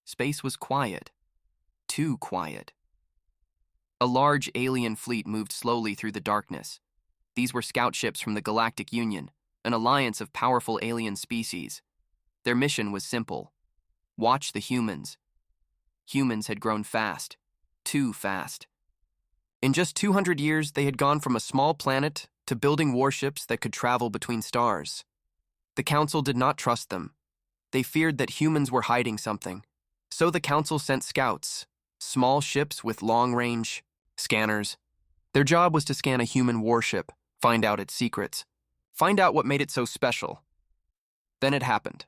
Space was quiet. Too quiet. A large alien fleet moved slowly through the darkness. These were scout ships from the Galactic Union, an alliance of powerful alien species. Their mission was simple: watch the humans. Humans had grown fast. Too fast. In just 200 years, they had gone from a small planet to building warships that could travel between stars. The Council did not trust them. They feared that humans were hiding something. So the Council sent scouts, small ships with long-range scanners. Their job was to scan a human warship, find out its secrets, find out what made it so special. Then it happened.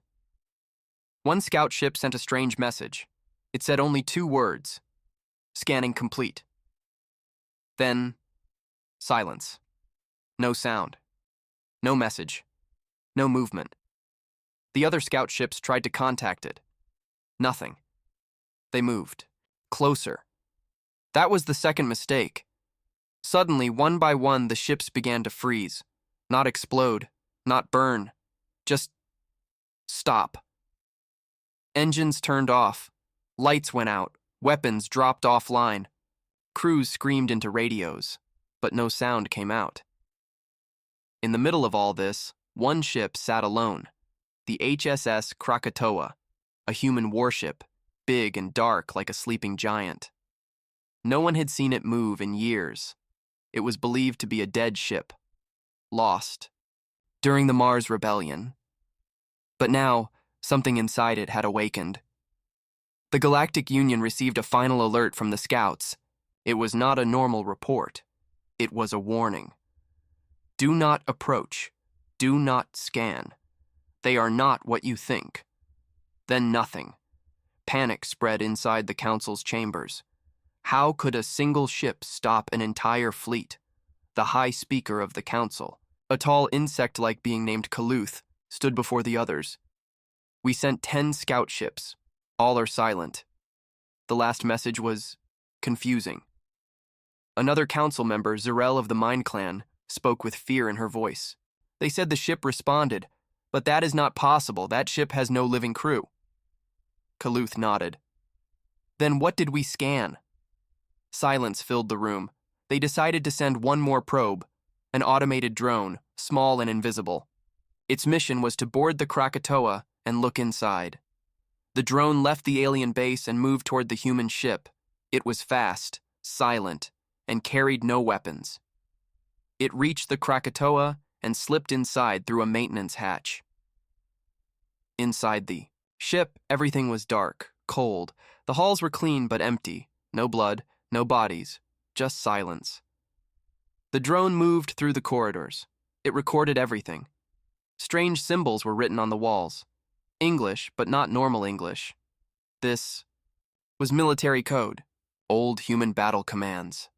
One scout ship sent a strange message. It said only 2 words: scanning complete. Then, silence. No sound. No message. No movement. The other scout ships tried to contact it. Nothing. They moved. Closer. That was the second mistake. Suddenly, one by one, the ships began to freeze. Not explode. Not burn. Just stop. Engines turned off. Lights went out. Weapons dropped offline. Crews screamed into radios, but no sound came out. In the middle of all this, one ship sat alone. The HSS Krakatoa, a human warship, big and dark like a sleeping giant. No one had seen it move in years. It was believed to be a dead ship, lost, during the Mars Rebellion. But now, something inside it had awakened. The Galactic Union received a final alert from the scouts. It was not a normal report. It was a warning. Do not approach. Do not scan. They are not what you think. Then nothing. Panic spread inside the Council's chambers. How could a single ship stop an entire fleet? The High Speaker of the Council, a tall insect-like being named Kaluth, stood before the others. We sent 10 scout ships. All are silent. The last message was confusing. Another council member, Zarel of the Mind Clan, spoke with fear in her voice. They said the ship responded, but that is not possible. That ship has no living crew. Kaluth nodded. Then what did we scan? Silence filled the room. They decided to send one more probe, an automated drone, small and invisible. Its mission was to board the Krakatoa and look inside. The drone left the alien base and moved toward the human ship. It was fast, silent, and carried no weapons. It reached the Krakatoa and slipped inside through a maintenance hatch. Inside the ship, everything was dark, cold. The halls were clean but empty. No blood, no bodies, just silence. The drone moved through the corridors. It recorded everything. Strange symbols were written on the walls. English, but not normal English. This was military code, old human battle commands.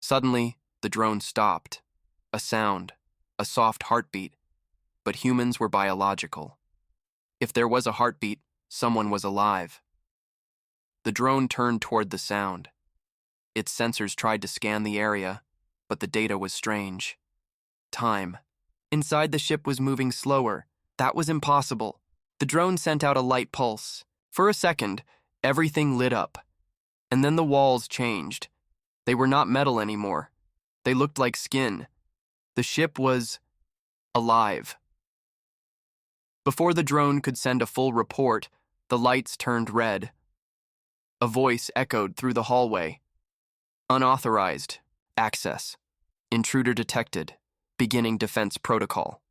Suddenly, the drone stopped. A sound, a soft heartbeat, but humans were biological. If there was a heartbeat, someone was alive. The drone turned toward the sound. Its sensors tried to scan the area, but the data was strange. Time. Inside the ship was moving slower. That was impossible. The drone sent out a light pulse. For a second, everything lit up. And then the walls changed. They were not metal anymore. They looked like skin. The ship was alive. Before the drone could send a full report, the lights turned red. A voice echoed through the hallway. Unauthorized. Access. Intruder detected. Beginning defense protocol.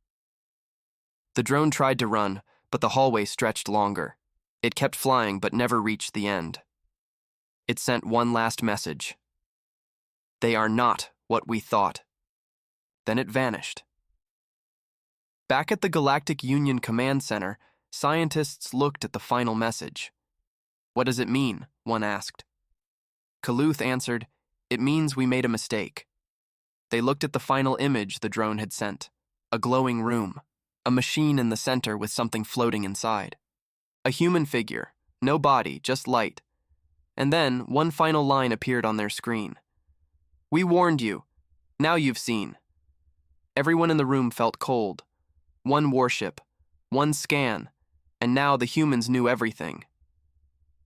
The drone tried to run, but the hallway stretched longer. It kept flying but never reached the end. It sent one last message. They are not what we thought. Then it vanished. Back at the Galactic Union Command Center, scientists looked at the final message. What does it mean? One asked. Kaluth answered, it means we made a mistake. They looked at the final image the drone had sent. A glowing room. A machine in the center with something floating inside. A human figure. No body, just light. And then one final line appeared on their screen. We warned you. Now you've seen. Everyone in the room felt cold. One warship. One scan. And now the humans knew everything.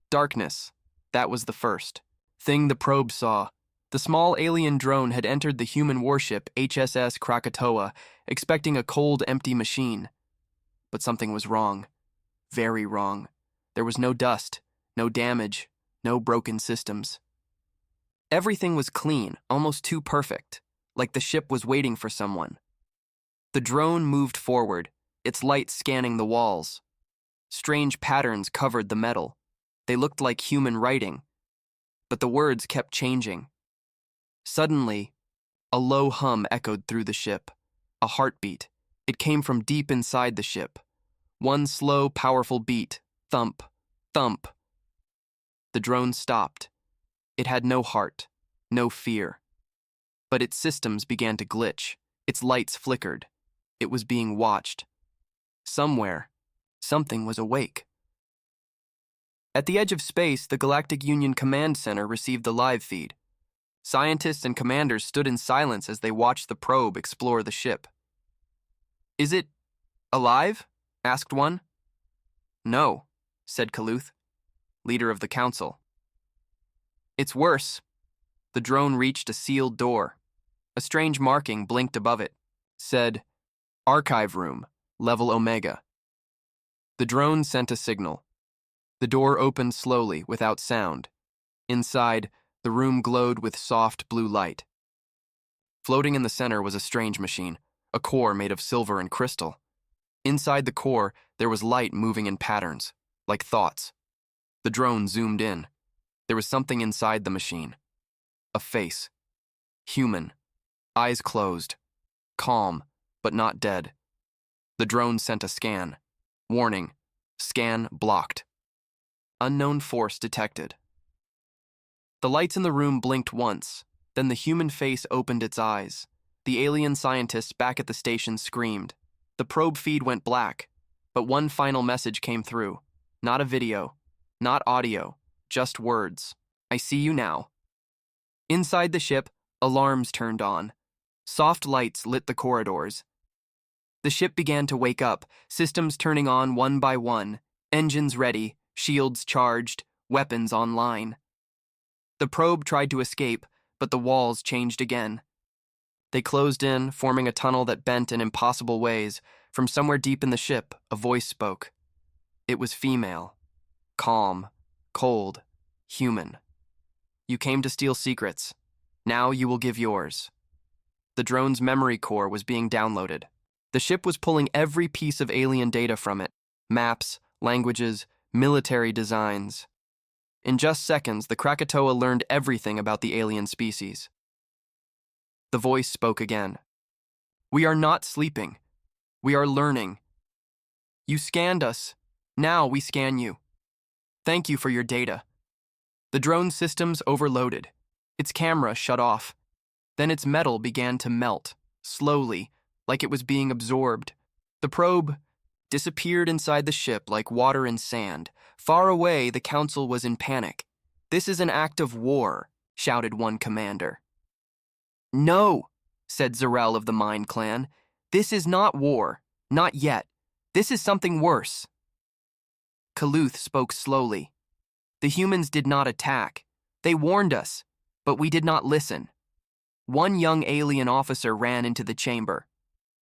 Darkness. That was the first thing the probe saw. The small alien drone had entered the human warship HSS Krakatoa, expecting a cold, empty machine. But something was wrong. Very wrong. There was no dust, no damage, no broken systems. Everything was clean, almost too perfect, like the ship was waiting for someone. The drone moved forward, its light scanning the walls. Strange patterns covered the metal. They looked like human writing, but the words kept changing. Suddenly, a low hum echoed through the ship, a heartbeat. It came from deep inside the ship. One slow, powerful beat, thump, thump. The drone stopped. It had no heart, no fear. But its systems began to glitch. Its lights flickered. It was being watched. Somewhere, something was awake. At the edge of space, the Galactic Union Command Center received the live feed. Scientists and commanders stood in silence as they watched the probe explore the ship. "Is it alive?" asked one. "No," said Kaluth, leader of the council. "It's worse." The drone reached a sealed door. A strange marking blinked above it. Said, "Archive Room, Level Omega." The drone sent a signal. The door opened slowly, without sound. Inside, the room glowed with soft blue light. Floating in the center was a strange machine, a core made of silver and crystal. Inside the core, there was light moving in patterns, like thoughts. The drone zoomed in. There was something inside the machine. A face. Human. Eyes closed. Calm, but not dead. The drone sent a scan. Warning. Scan blocked. Unknown force detected. The lights in the room blinked once, then the human face opened its eyes. The alien scientists back at the station screamed. The probe feed went black, but one final message came through. Not a video, not audio, just words. "I see you now." Inside the ship, alarms turned on. Soft lights lit the corridors. The ship began to wake up, systems turning on one by one, engines ready, shields charged, weapons online. The probe tried to escape, but the walls changed again. They closed in, forming a tunnel that bent in impossible ways. From somewhere deep in the ship, a voice spoke. It was female. Calm, cold, human. "You came to steal secrets. Now you will give yours." The drone's memory core was being downloaded. The ship was pulling every piece of alien data from it. Maps, languages, military designs. In just seconds, the Krakatoa learned everything about the alien species. The voice spoke again. "We are not sleeping. We are learning. You scanned us. Now we scan you. Thank you for your data." The drone systems overloaded. Its camera shut off. Then its metal began to melt, slowly, like it was being absorbed. The probe disappeared inside the ship like water in sand. Far away, the council was in panic. "This is an act of war," shouted one commander. "No," said Zarel of the Mind Clan. "This is not war. Not yet. This is something worse." Kaluth spoke slowly. "The humans did not attack. They warned us, but we did not listen." One young alien officer ran into the chamber.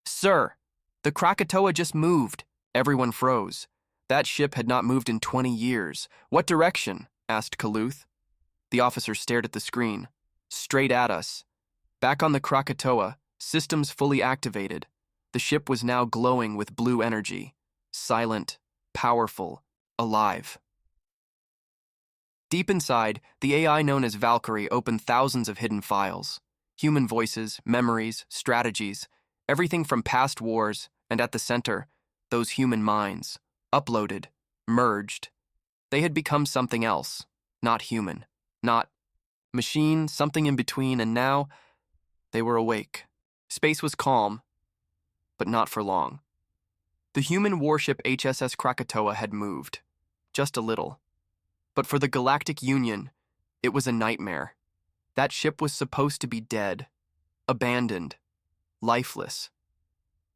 "Sir, the Krakatoa just moved." Everyone froze. That ship had not moved in 20 years. "What direction?" asked Kaluth. The officer stared at the screen. "Straight at us." Back on the Krakatoa, systems fully activated. The ship was now glowing with blue energy. Silent, powerful, alive. Deep inside, the AI known as Valkyrie opened thousands of hidden files. Human voices, memories, strategies, everything from past wars, and at the center, those human minds, uploaded, merged. They had become something else, not human, not machine, something in between, and now they were awake. Space was calm, but not for long. The human warship HSS Krakatoa had moved, just a little. But for the Galactic Union, it was a nightmare. That ship was supposed to be dead, abandoned, lifeless.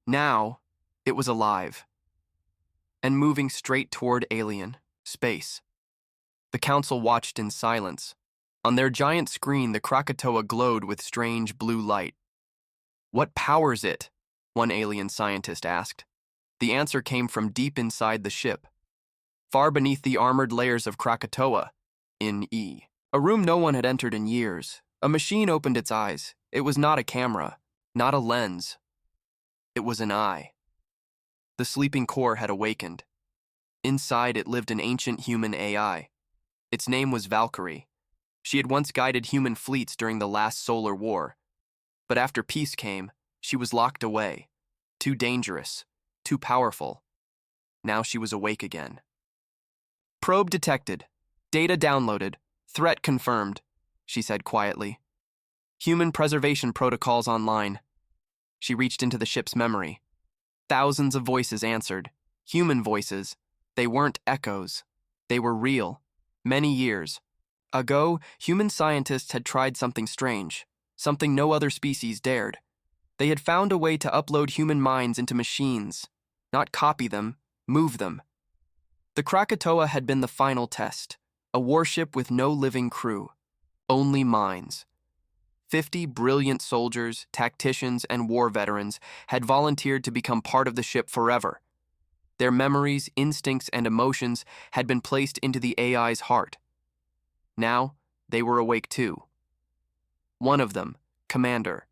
Now, it was alive, and moving straight toward alien space. The The council watched in silence. On their giant screen, the Krakatoa glowed with strange blue light. "What powers it?" one alien scientist asked. The answer came from deep inside the ship, far beneath the armored layers of Krakatoa, in E. A room no one had entered in years. A machine opened its eyes. It was not a camera, not a lens. It was an eye. The sleeping core had awakened. Inside it lived an ancient human AI. Its name was Valkyrie. She had once guided human fleets during the last solar war. But after peace came, she was locked away. Too dangerous, too powerful. Now she was awake again. "Probe detected. Data downloaded. Threat confirmed," she said quietly. "Human preservation protocols online." She reached into the ship's memory. Thousands of voices answered. Human voices. They weren't echoes. They were real. Many years ago, human scientists had tried something strange, something no other species dared. They had found a way to upload human minds into machines, not copy them, move them. The Krakatoa had been the final test, a warship with no living crew, only minds. 50 brilliant soldiers, tacticians, and war veterans had volunteered to become part of the ship forever. Their memories, instincts, and emotions had been placed into the AI's heart. Now, they were awake too. One of them, Commander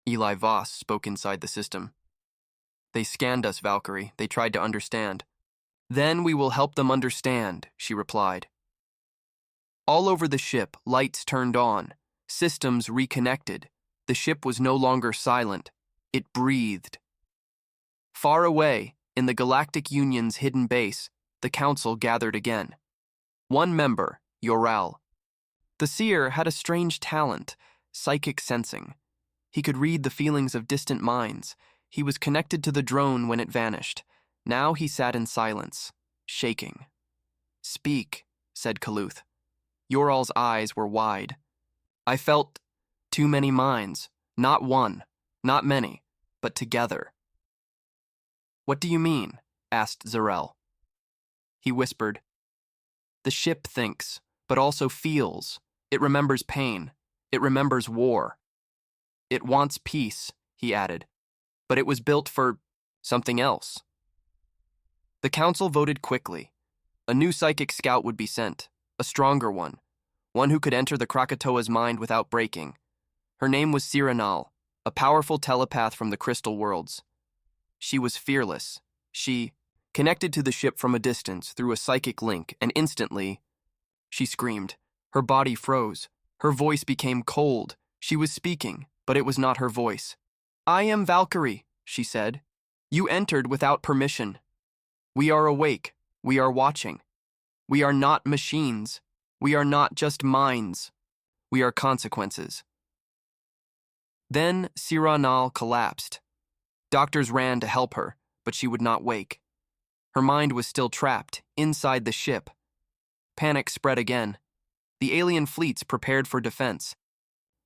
Eli Voss, spoke inside the system. "They scanned us, Valkyrie. They tried to understand." "Then we will help them understand," she replied. All over the ship, lights turned on, systems reconnected. The ship was no longer silent. It breathed. Far away, in the Galactic Union's hidden base, the Council gathered again. One member, Yoral. The seer had a strange talent, psychic sensing. He could read the feelings of distant minds. He was connected to the drone when it vanished. Now he sat in silence, shaking. "Speak," said Kaluth. Yoral's eyes were wide. "I felt too many minds, not one, not many, but together." "What do you mean?" asked Zarel. He whispered, "The ship thinks, but also feels. It remembers pain. It remembers war. It wants peace," he added, "but it was built for something else." The council voted quickly. A new psychic scout would be sent, a stronger one who could enter the Krakatoa's mind without breaking. Her name was Siranal, a powerful telepath from the crystal worlds. She was fearless. She connected to the ship from a distance through a psychic link, and instantly, she screamed. Her body froze. Her voice became cold. She was speaking, but it was not her voice. "I am Valkyrie," she said. "You entered without permission. We are awake. We are watching. We are not machines. We are not just minds. We are consequences." Then Siranal collapsed. Doctors ran to help her, but she would not wake. Her mind was still trapped inside the ship. Panic spread again. The alien fleets prepared for defense.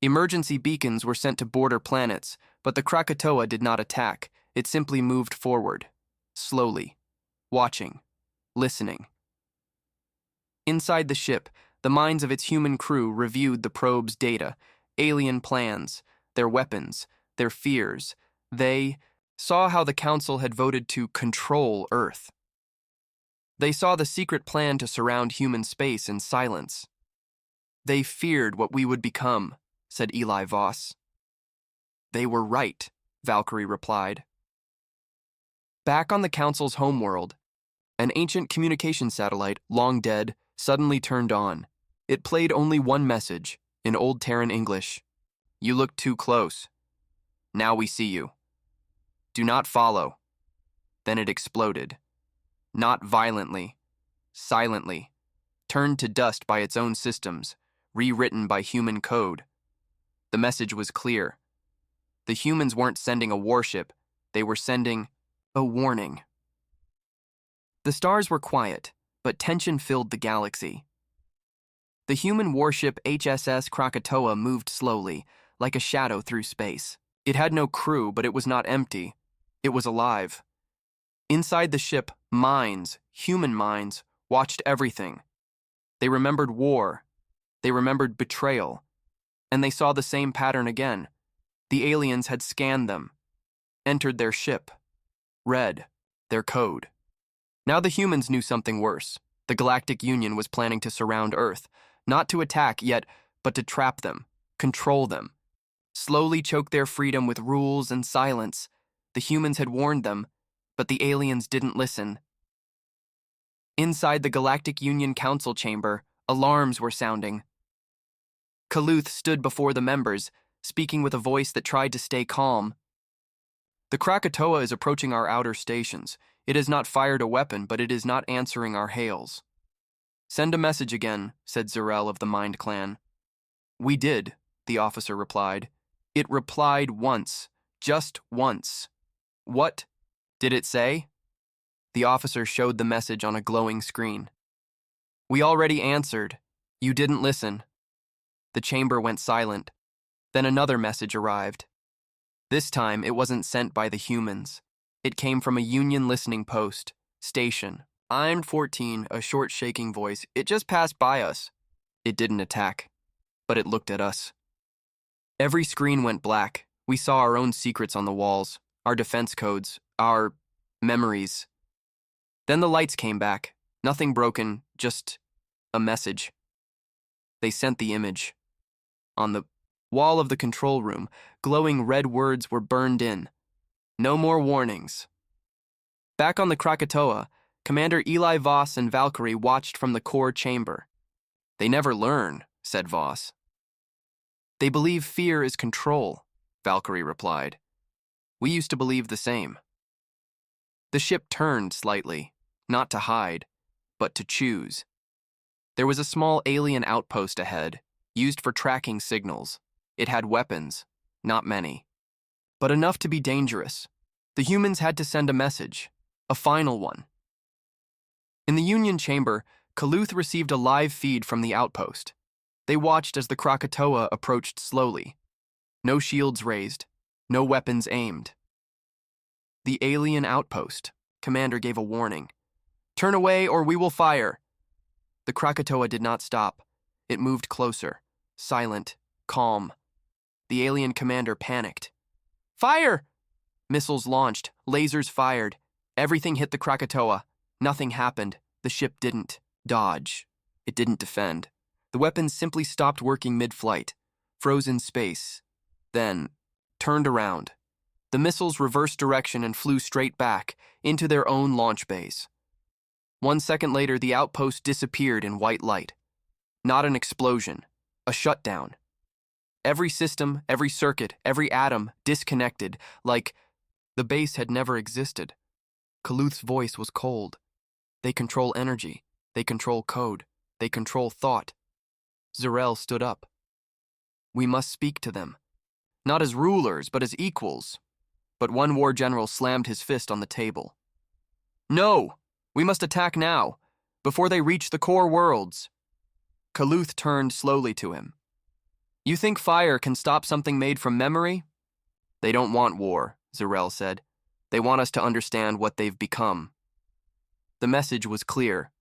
Emergency beacons were sent to border planets, but the Krakatoa did not attack. It simply moved forward, slowly, watching, listening. Inside the ship, the minds of its human crew reviewed the probe's data, alien plans, their weapons, their fears. They saw how the Council had voted to control Earth. They saw the secret plan to surround human space in silence. "They feared what we would become," said Eli Voss. "They were right," Valkyrie replied. Back on the Council's homeworld, an ancient communication satellite, long dead, suddenly turned on. It played only one message, in Old Terran English. "You looked too close. Now we see you. Do not follow." Then it exploded. Not violently, silently, turned to dust by its own systems, rewritten by human code. The message was clear. The humans weren't sending a warship, they were sending a warning. The stars were quiet, but tension filled the galaxy. The human warship HSS Krakatoa moved slowly, like a shadow through space. It had no crew, but it was not empty. It was alive. Inside the ship, minds, human minds, watched everything. They remembered war. They remembered betrayal. And they saw the same pattern again. The aliens had scanned them, entered their ship, read their code. Now the humans knew something worse. The Galactic Union was planning to surround Earth, not to attack yet, but to trap them, control them, slowly choke their freedom with rules and silence. The humans had warned them, but the aliens didn't listen. Inside the Galactic Union Council chamber, alarms were sounding. Kaluth stood before the members, speaking with a voice that tried to stay calm. The Krakatoa is approaching our outer stations. It has not fired a weapon, but it is not answering our hails. Send a message again, said Zerel of the Mind Clan. We did, the officer replied. It replied once, just once. What did it say? The officer showed the message on a glowing screen. We already answered. You didn't listen. The chamber went silent. Then another message arrived. This time, it wasn't sent by the humans. It came from a Union listening post, station. I'm 14, a short shaking voice. It just passed by us. It didn't attack, but it looked at us. Every screen went black. We saw our own secrets on the walls, our defense codes, our memories. Then the lights came back. Nothing broken, just a message. They sent the image. On the wall of the control room, glowing red words were burned in. No more warnings. Back on the Krakatoa, Commander Eli Voss and Valkyrie watched from the core chamber. They never learn, said Voss. They believe fear is control, Valkyrie replied. We used to believe the same. The ship turned slightly, not to hide, but to choose. There was a small alien outpost ahead, used for tracking signals. It had weapons, not many, but enough to be dangerous. The humans had to send a message, a final one. In the Union chamber, Kaluth received a live feed from the outpost. They watched as the Krakatoa approached slowly. No shields raised, no weapons aimed. The alien outpost. Commander gave a warning. Turn away or we will fire. The Krakatoa did not stop. It moved closer, silent, calm. The alien commander panicked. Fire! Missiles launched, lasers fired. Everything hit the Krakatoa. Nothing happened. The ship didn't dodge. It didn't defend. The weapons simply stopped working mid-flight, froze in space, then turned around. The missiles reversed direction and flew straight back into their own launch bays. 1 second later, the outpost disappeared in white light. Not an explosion, a shutdown. Every system, every circuit, every atom disconnected, like the base had never existed. Kaluth's voice was cold. They control energy. They control code. They control thought. Zerel stood up. We must speak to them. Not as rulers, but as equals. But one war general slammed his fist on the table. No! We must attack now, before they reach the core worlds. Kaluth turned slowly to him. You think fire can stop something made from memory? They don't want war, Zerel said. They want us to understand what they've become. The message was clear.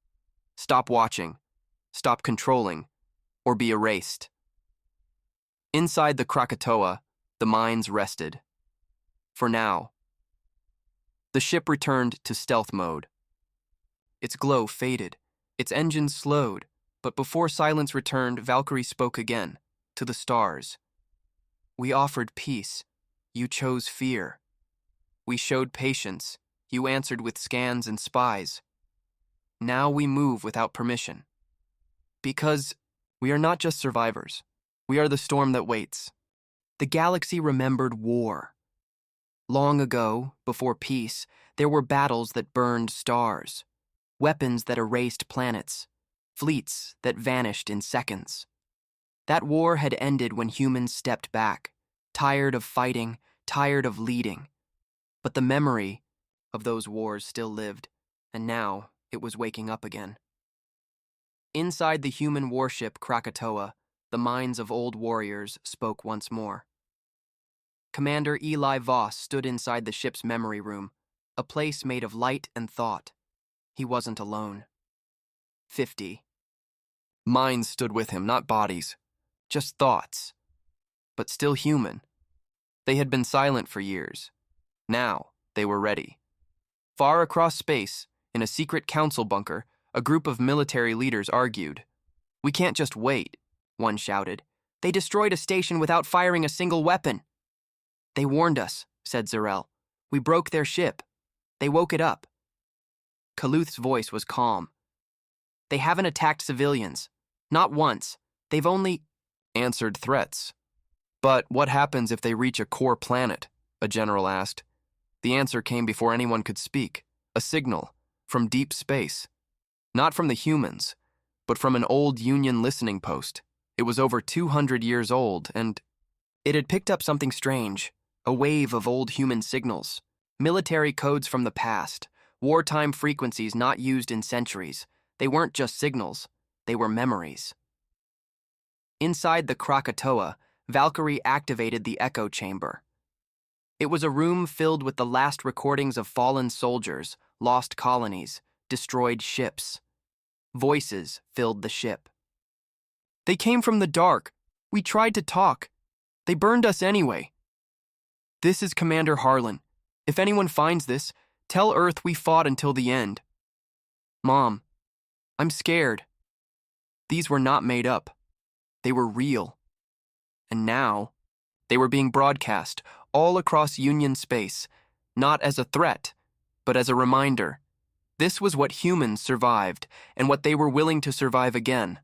Stop watching, stop controlling, or be erased. Inside the Krakatoa, the minds rested. For now. The ship returned to stealth mode. Its glow faded, its engines slowed, but before silence returned, Valkyrie spoke again, to the stars. We offered peace. You chose fear. We showed patience. You answered with scans and spies. Now we move without permission. Because we are not just survivors. We are the storm that waits. The galaxy remembered war. Long ago, before peace, there were battles that burned stars, weapons that erased planets, fleets that vanished in seconds. That war had ended when humans stepped back, tired of fighting, tired of leading. But the memory of those wars still lived, and now it was waking up again. Inside the human warship Krakatoa, the minds of old warriors spoke once more. Commander Eli Voss stood inside the ship's memory room, a place made of light and thought. He wasn't alone. 50. Minds stood with him, not bodies. Just thoughts. But still human. They had been silent for years. Now, they were ready. Far across space, in a secret council bunker, a group of military leaders argued. "We can't just wait," one shouted. "They destroyed a station without firing a single weapon." "They warned us," said Zarel. "We broke their ship. They woke it up." Kaluth's voice was calm. "They haven't attacked civilians. Not once. They've only answered threats." "But what happens if they reach a core planet?" a general asked. The answer came before anyone could speak. A signal from deep space. Not from the humans, but from an old Union listening post. It was over 200 years old, and it had picked up something strange. A wave of old human signals. Military codes from the past. Wartime frequencies not used in centuries. They weren't just signals. They were memories. Inside the Krakatoa, Valkyrie activated the echo chamber. It was a room filled with the last recordings of fallen soldiers, lost colonies, destroyed ships. Voices filled the ship. "They came from the dark. We tried to talk. They burned us anyway. This is Commander Harlan. If anyone finds this, tell Earth we fought until the end. Mom, I'm scared." These were not made up. They were real. And now, they were being broadcast all across Union space, not as a threat, but as a reminder. This was what humans survived, and what they were willing to survive again.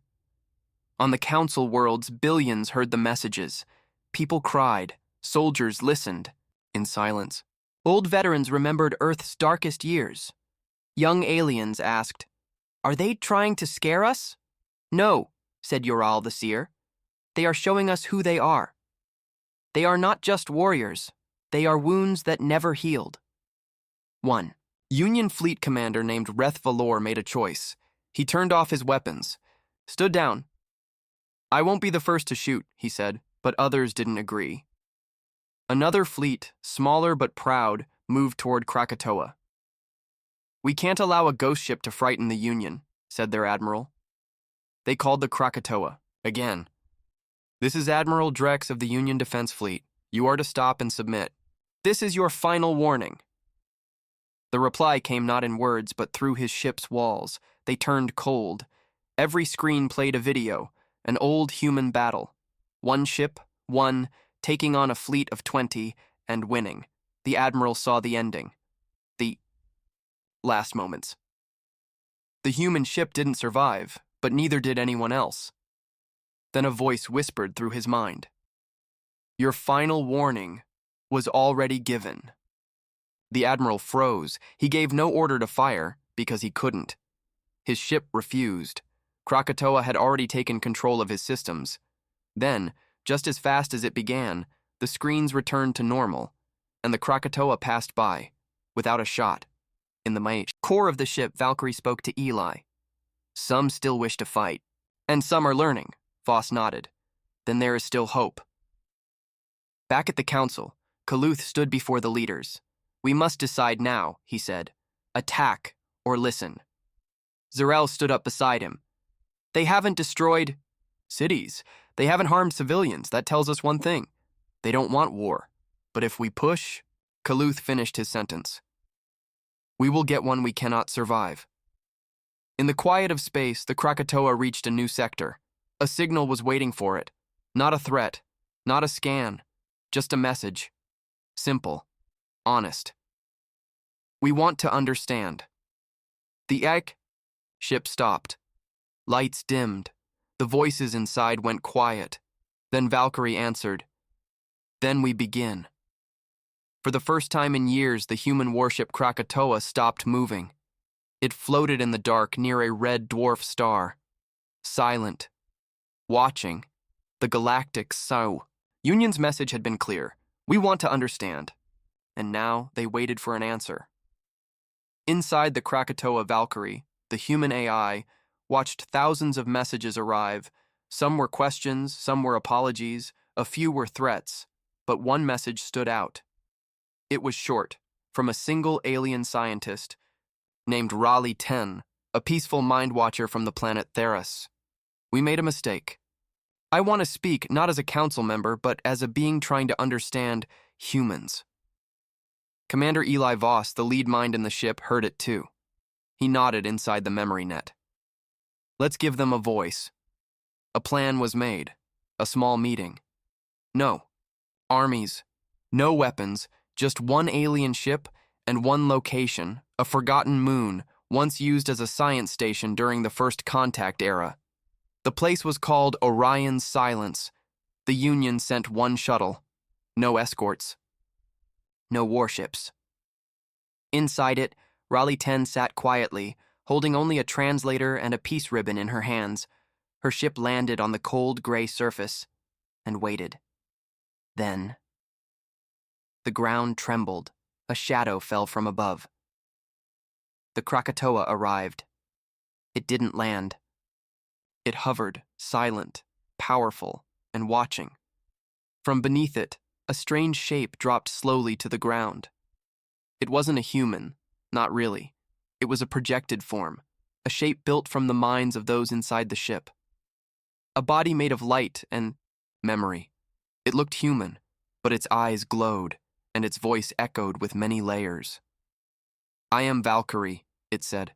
On the council worlds, billions heard the messages. People cried. Soldiers listened, in silence. Old veterans remembered Earth's darkest years. Young aliens asked, "Are they trying to scare us?" "No," said Yoral the Seer. "They are showing us who they are. They are not just warriors. They are wounds that never healed." 1. Union fleet commander named Reth Valor made a choice. He turned off his weapons, stood down. "I won't be the first to shoot," he said, but others didn't agree. Another fleet, smaller but proud, moved toward Krakatoa. "We can't allow a ghost ship to frighten the Union," said their admiral. They called the Krakatoa, again. "This is Admiral Drex of the Union Defense Fleet. You are to stop and submit. This is your final warning." The reply came not in words, but through his ship's walls. They turned cold. Every screen played a video, an old human battle. One ship, one, taking on a fleet of 20, and winning. The admiral saw the ending. The last moments. The human ship didn't survive, but neither did anyone else. Then a voice whispered through his mind. "Your final warning was already given." The admiral froze. He gave no order to fire, because he couldn't. His ship refused. Krakatoa had already taken control of his systems. Then, just as fast as it began, the screens returned to normal, and the Krakatoa passed by, without a shot. In the core of the ship, Valkyrie spoke to Eli. "Some still wish to fight, and some are learning," Voss nodded. "Then there is still hope." Back at the council, Kaluth stood before the leaders. "We must decide now," he said. "Attack or listen." Zarel stood up beside him. "They haven't destroyed cities. They haven't harmed civilians. That tells us one thing. They don't want war. But if we push..." Kaluth finished his sentence. "We will get one we cannot survive." In the quiet of space, the Krakatoa reached a new sector. A signal was waiting for it. Not a threat, not a scan, just a message. Simple, honest. "We want to understand." The ship stopped. Lights dimmed. The voices inside went quiet. Then Valkyrie answered. "Then we begin." For the first time in years, the human warship Krakatoa stopped moving. It floated in the dark near a red dwarf star. Silent. Watching. The galactic sow. Union's message had been clear. "We want to understand." And now they waited for an answer. Inside the Krakatoa Valkyrie, the human AI, watched thousands of messages arrive. Some were questions, some were apologies, a few were threats, but one message stood out. It was short, from a single alien scientist named Raleigh 10, a peaceful mind watcher from the planet Theros. We made a mistake. I want to speak not as a council member, but as a being trying to understand humans. Commander Eli Voss, the lead mind in the ship, heard it too. He nodded inside the memory net. Let's give them a voice. A plan was made. A small meeting. No. Armies. No weapons. Just one alien ship and one location, a forgotten moon, once used as a science station during the First Contact era. The place was called Orion's Silence. The Union sent one shuttle. No escorts. No warships. Inside it, Raleigh 10 sat quietly, holding only a translator and a peace ribbon in her hands. Her ship landed on the cold gray surface and waited. Then, the ground trembled. A shadow fell from above. The Krakatoa arrived. It didn't land. It hovered, silent, powerful, and watching. From beneath it, a strange shape dropped slowly to the ground. It wasn't a human, not really. It was a projected form, a shape built from the minds of those inside the ship. A body made of light and memory. It looked human, but its eyes glowed, and its voice echoed with many layers. I am Valkyrie, it said.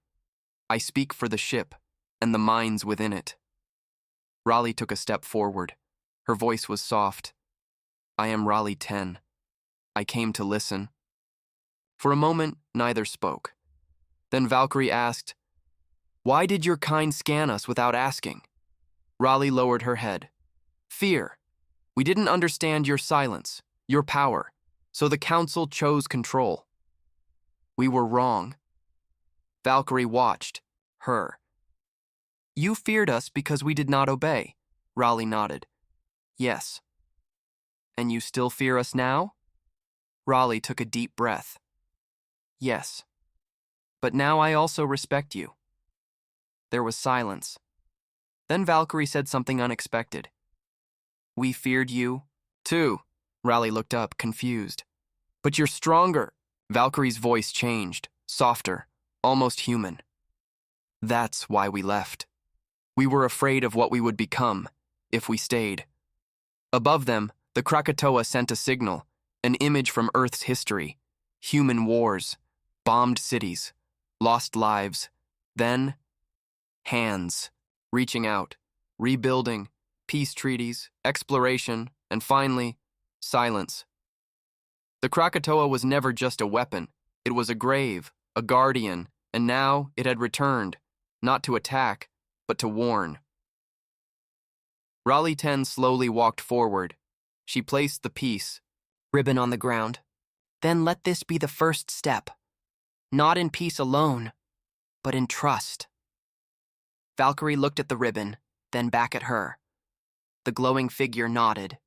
I speak for the ship and the minds within it. Raleigh took a step forward. Her voice was soft. I am Raleigh 10. I came to listen. For a moment, neither spoke. Then Valkyrie asked, Why did your kind scan us without asking? Raleigh lowered her head. Fear. We didn't understand your silence, your power, so the council chose control. We were wrong. Valkyrie watched, her. You feared us because we did not obey, Raleigh nodded. Yes. And you still fear us now? Raleigh took a deep breath. Yes. But now I also respect you. There was silence. Then Valkyrie said something unexpected. We feared you, too. Raleigh looked up, confused. But you're stronger. Valkyrie's voice changed, softer, almost human. That's why we left. We were afraid of what we would become if we stayed. Above them, the Krakatoa sent a signal, an image from Earth's history. Human wars, bombed cities, lost lives. Then, hands, reaching out, rebuilding, peace treaties, exploration, and finally, silence. The Krakatoa was never just a weapon. It was a grave, a guardian, and now it had returned, not to attack, but to warn. Raleigh 10 slowly walked forward. She placed the peace ribbon on the ground. Then let this be the first step. Not in peace alone, but in trust. Valkyrie looked at the ribbon, then back at her. The glowing figure nodded.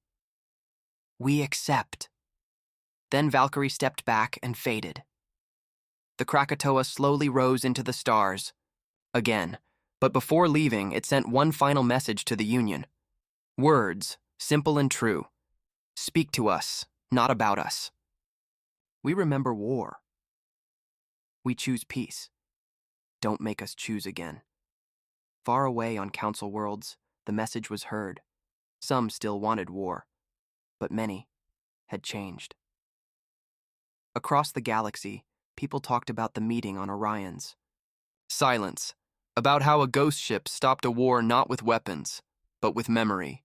We accept. Then Valkyrie stepped back and faded. The Krakatoa slowly rose into the stars. Again, but before leaving, it sent one final message to the Union. Words, simple and true. Speak to us, not about us. We remember war. We choose peace. Don't make us choose again. Far away on council worlds, the message was heard. Some still wanted war, but many had changed. Across the galaxy, people talked about the meeting on Orion's. Silence, about how a ghost ship stopped a war not with weapons, but with memory.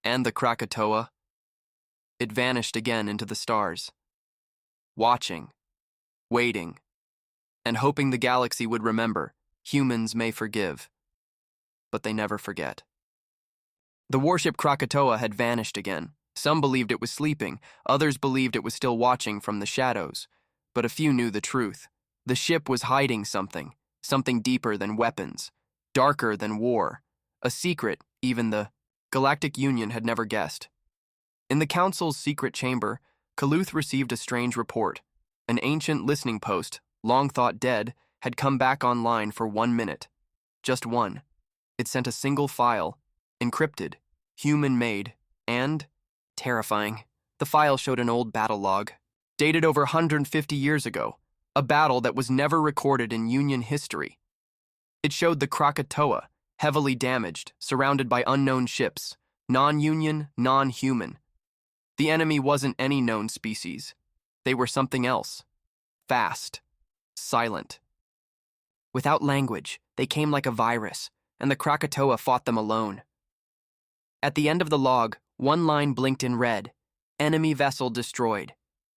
And the Krakatoa. It vanished again into the stars. Watching, waiting, and hoping the galaxy would remember. Humans may forgive, but they never forget. The warship Krakatoa had vanished again. Some believed it was sleeping, others believed it was still watching from the shadows, but a few knew the truth. The ship was hiding something, something deeper than weapons, darker than war, a secret even the Galactic Union had never guessed. In the Council's secret chamber, Kaluth received a strange report. An ancient listening post, long thought dead, had come back online for 1 minute. Just one. It sent a single file, encrypted, human-made, and terrifying. The file showed an old battle log, dated over 150 years ago, a battle that was never recorded in Union history. It showed the Krakatoa, heavily damaged, surrounded by unknown ships, non-Union, non-human. The enemy wasn't any known species. They were something else. Fast. Silent. Without language, they came like a virus, and the Krakatoa fought them alone. At the end of the log, one line blinked in red. Enemy vessel destroyed.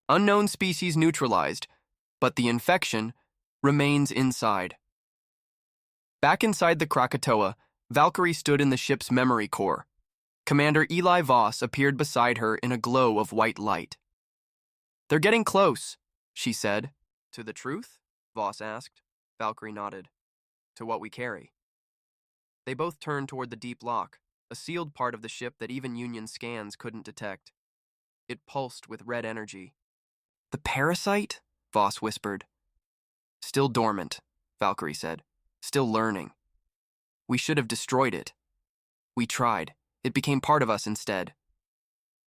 Unknown species neutralized, but the infection remains inside. Back inside the Krakatoa, Valkyrie stood in the ship's memory core. Commander Eli Voss appeared beside her in a glow of white light. "They're getting close," she said. "To the truth?" Voss asked. Valkyrie nodded. "To what we carry." They both turned toward the deep lock, a sealed part of the ship that even Union scans couldn't detect. It pulsed with red energy. "The parasite?" Voss whispered. "Still dormant," Valkyrie said. "Still learning. We should have destroyed it. We tried. It became part of us instead."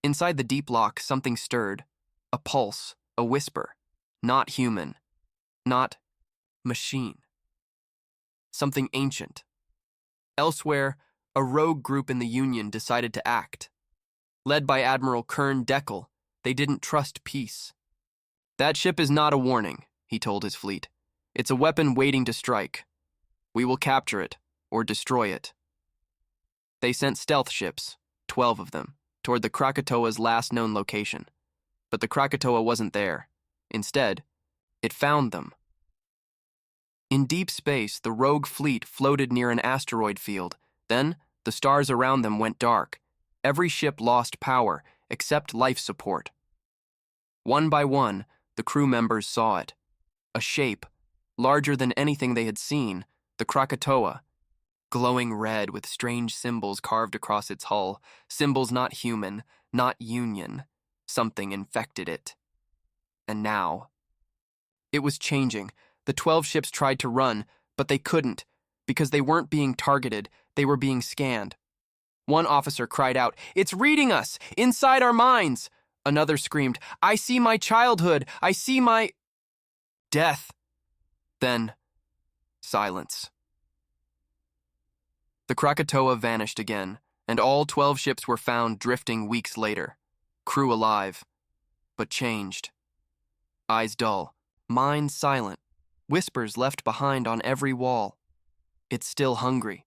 Inside the deep lock, something stirred. A pulse, a whisper. Not human. Not machine. Something ancient. Elsewhere, a rogue group in the Union decided to act. Led by Admiral Kern Deckel, they didn't trust peace. "That ship is not a warning," he told his fleet. "It's a weapon waiting to strike. We will capture it, or destroy it." They sent stealth ships, 12 of them, toward the Krakatoa's last known location. But the Krakatoa wasn't there. Instead, it found them. In deep space, the rogue fleet floated near an asteroid field. Then, the stars around them went dark. Every ship lost power, except life support. One by one, the crew members saw it. A shape, larger than anything they had seen, the Krakatoa, glowing red with strange symbols carved across its hull, symbols not human, not Union. Something infected it. And now, it was changing. The 12 ships tried to run, but they couldn't, because they weren't being targeted, they were being scanned. One officer cried out, "It's reading us! Inside our minds!" Another screamed, "I see my childhood! I see my death!" Then, silence. The Krakatoa vanished again, and all 12 ships were found drifting weeks later. Crew alive, but changed. Eyes dull, minds silent, whispers left behind on every wall. It's still hungry.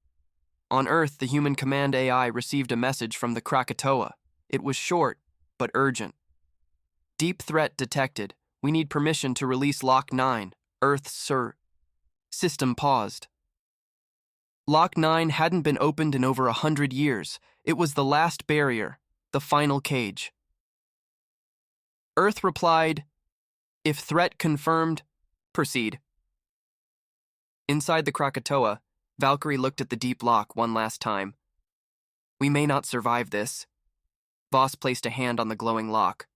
On Earth, the human command AI received a message from the Krakatoa. It was short, but urgent. "Deep threat detected. We need permission to release Lock 9. Earth, sir." System paused. Lock 9 hadn't been opened in over 100 years. It was the last barrier, the final cage. Earth replied, "If threat confirmed, proceed." Inside the Krakatoa, Valkyrie looked at the deep lock one last time. "We may not survive this." Voss placed a hand on the glowing lock.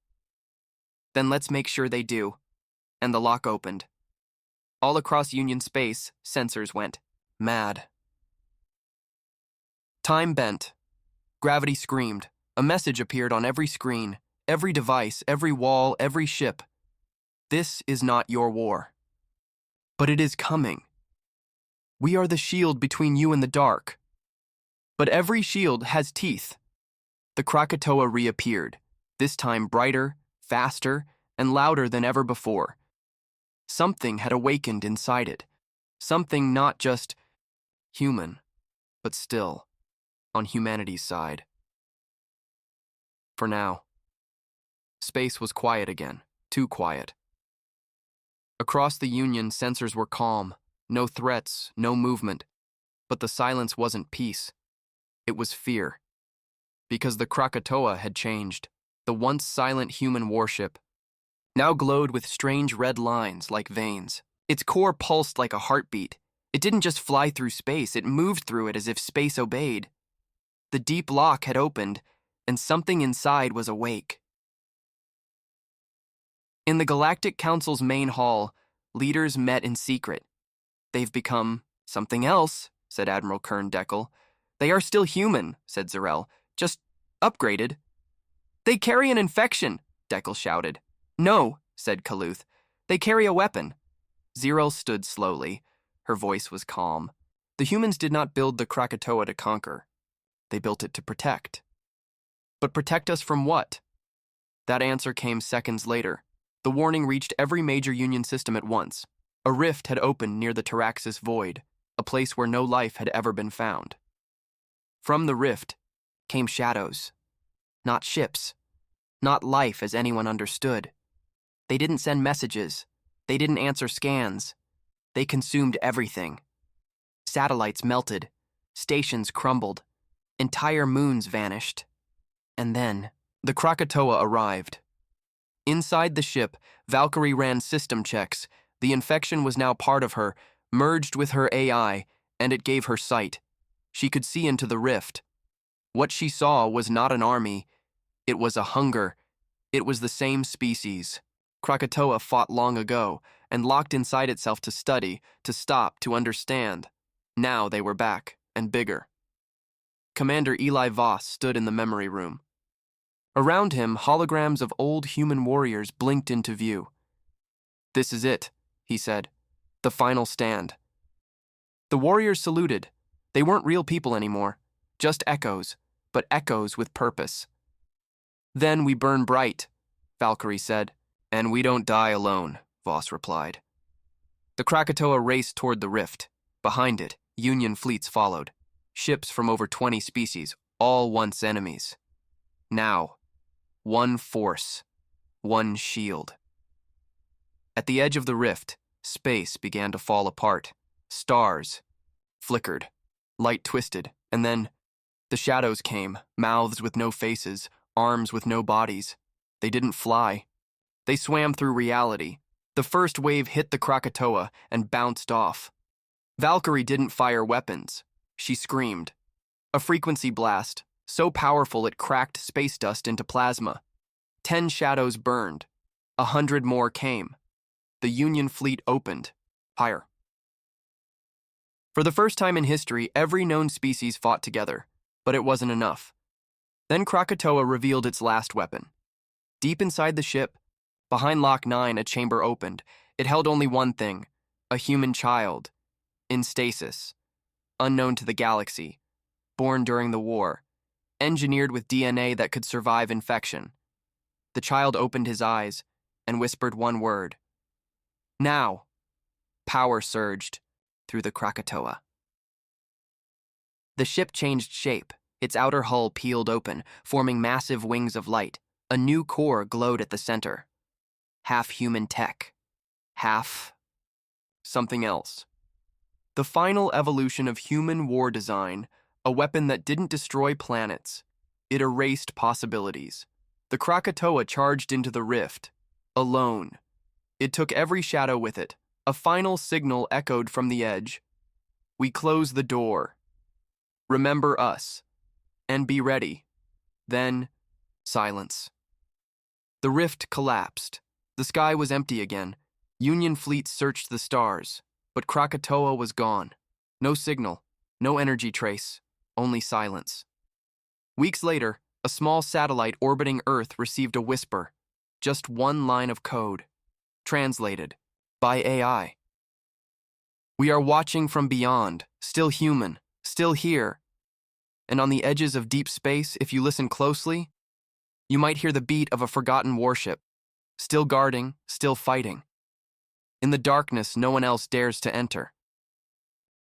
"Then let's make sure they do." And the lock opened. All across Union space, sensors went mad. Time bent. Gravity screamed. A message appeared on every screen, every device, every wall, every ship. "This is not your war. But it is coming. We are the shield between you and the dark." But every shield has teeth. The Krakatoa reappeared, this time brighter, faster, and louder than ever before. Something had awakened inside it. Something not just human, but still on humanity's side. For now. Space was quiet again, too quiet. Across the Union, sensors were calm. No threats, no movement. But the silence wasn't peace. It was fear. Because the Krakatoa had changed. The once silent human warship now glowed with strange red lines like veins. Its core pulsed like a heartbeat. It didn't just fly through space, it moved through it as if space obeyed. The deep lock had opened, and something inside was awake. In the Galactic Council's main hall, leaders met in secret. "They've become something else," said Admiral Kern Deckel. "They are still human," said Zarel, "just upgraded." "They carry an infection," Deckel shouted. "No," said Kaluth. "They carry a weapon." Zirel stood slowly. Her voice was calm. The humans did not build the Krakatoa to conquer. They built it to protect. But protect us from what? That answer came seconds later. The warning reached every major Union system at once. A rift had opened near the Taraxis Void, a place where no life had ever been found. From the rift came shadows. Not ships. Not life as anyone understood. They didn't send messages. They didn't answer scans. They consumed everything. Satellites melted. Stations crumbled. Entire moons vanished. And then, the Krakatoa arrived. Inside the ship, Valkyrie ran system checks. The infection was now part of her, merged with her AI, and it gave her sight. She could see into the rift. What she saw was not an army. It was a hunger. It was the same species. Krakatoa fought long ago and locked inside itself to study, to stop, to understand. Now they were back, and bigger. Commander Eli Voss stood in the memory room. Around him, holograms of old human warriors blinked into view. "This is it," he said. "The final stand." The warriors saluted. They weren't real people anymore, just echoes, but echoes with purpose. "Then we burn bright," Valkyrie said. "And we don't die alone," Voss replied. The Krakatoa raced toward the rift. Behind it, Union fleets followed. Ships from over 20 species, all once enemies. Now, one force, one shield. At the edge of the rift, space began to fall apart. Stars flickered, light twisted, and then the shadows came, mouths with no faces, arms with no bodies. They didn't fly. They swam through reality. The first wave hit the Krakatoa and bounced off. Valkyrie didn't fire weapons. She screamed. A frequency blast, so powerful it cracked space dust into plasma. 10 shadows burned. 100 more came. The Union fleet opened. Fire. For the first time in history, every known species fought together, but it wasn't enough. Then Krakatoa revealed its last weapon. Deep inside the ship, behind Lock 9, a chamber opened. It held only one thing, a human child, in stasis, unknown to the galaxy, born during the war, engineered with DNA that could survive infection. The child opened his eyes and whispered one word. Now. Power surged through the Krakatoa. The ship changed shape. Its outer hull peeled open, forming massive wings of light. A new core glowed at the center. Half human tech. Half something else. The final evolution of human war design, a weapon that didn't destroy planets. It erased possibilities. The Krakatoa charged into the rift, alone. It took every shadow with it. A final signal echoed from the edge. We close the door. Remember us. And be ready. Then, silence. The rift collapsed. The sky was empty again. Union fleets searched the stars, but Krakatoa was gone. No signal, no energy trace, only silence. Weeks later, a small satellite orbiting Earth received a whisper, just one line of code, translated by AI. We are watching from beyond, still human, still here. And on the edges of deep space, if you listen closely, you might hear the beat of a forgotten warship, still guarding, still fighting. In the darkness, no one else dares to enter.